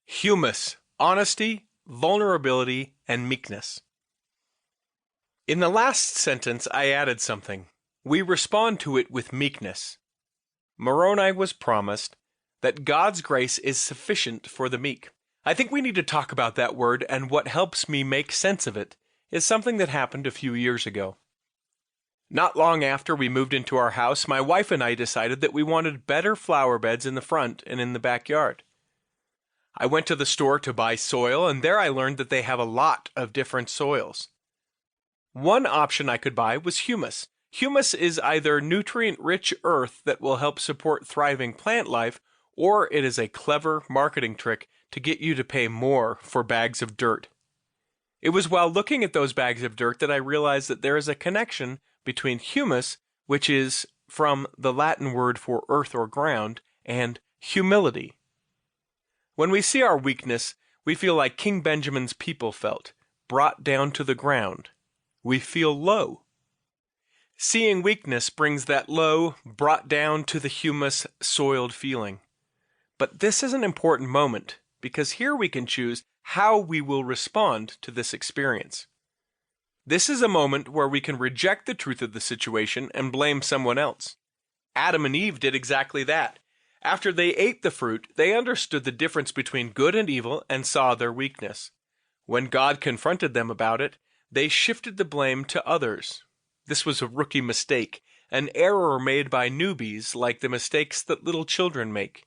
Humus, honesty, vulnerability, and meekness. In the last sentence, I added something. We respond to it with meekness. Moroni was promised that God's grace is sufficient for the meek. I think we need to talk about that word, and what helps me make sense of it is something that happened a few years ago. Not long after we moved into our house, my wife and I decided that we wanted better flower beds in the front and in the backyard. I went to the store to buy soil, and there I learned that they have a lot of different soils. One option I could buy was humus. Humus is either nutrient-rich earth that will help support thriving plant life, or it is a clever marketing trick to get you to pay more for bags of dirt. It was while looking at those bags of dirt that I realized that there is a connection between humus, which is from the Latin word for earth or ground, and humility. When we see our weakness, we feel like King Benjamin's people felt, brought down to the ground. We feel low. Seeing weakness brings that low, brought down to the humus, soiled feeling. But this is an important moment, because here we can choose how we will respond to this experience. This is a moment where we can reject the truth of the situation and blame someone else. Adam and Eve did exactly that. After they ate the fruit, they understood the difference between good and evil and saw their weakness. When God confronted them about it, they shifted the blame to others. This was a rookie mistake, an error made by newbies like the mistakes that little children make.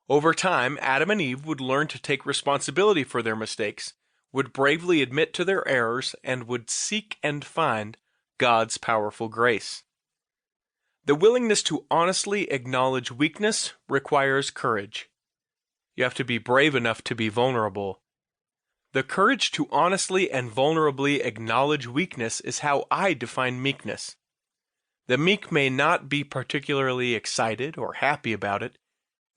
Over time, Adam and Eve would learn to take responsibility for their mistakes, would bravely admit to their errors, and would seek and find God's powerful grace. The willingness to honestly acknowledge weakness requires courage. You have to be brave enough to be vulnerable. The courage to honestly and vulnerably acknowledge weakness is how I define meekness. The meek may not be particularly excited or happy about it,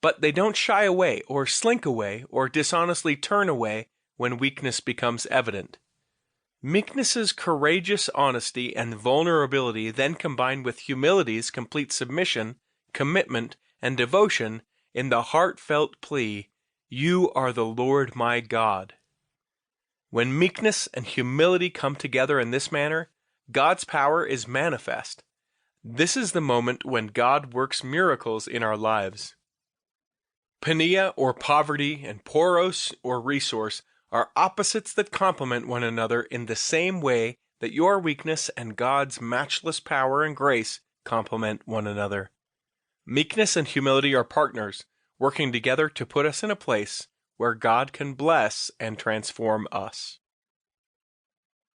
but they don't shy away or slink away or dishonestly turn away when weakness becomes evident. Meekness's courageous honesty and vulnerability then combine with humility's complete submission, commitment, and devotion in the heartfelt plea, "You are the Lord my God." When meekness and humility come together in this manner, God's power is manifest. This is the moment when God works miracles in our lives. Pania or poverty and poros or resource are opposites that complement one another in the same way that your weakness and God's matchless power and grace complement one another. Meekness and humility are partners, working together to put us in a place where God can bless and transform us.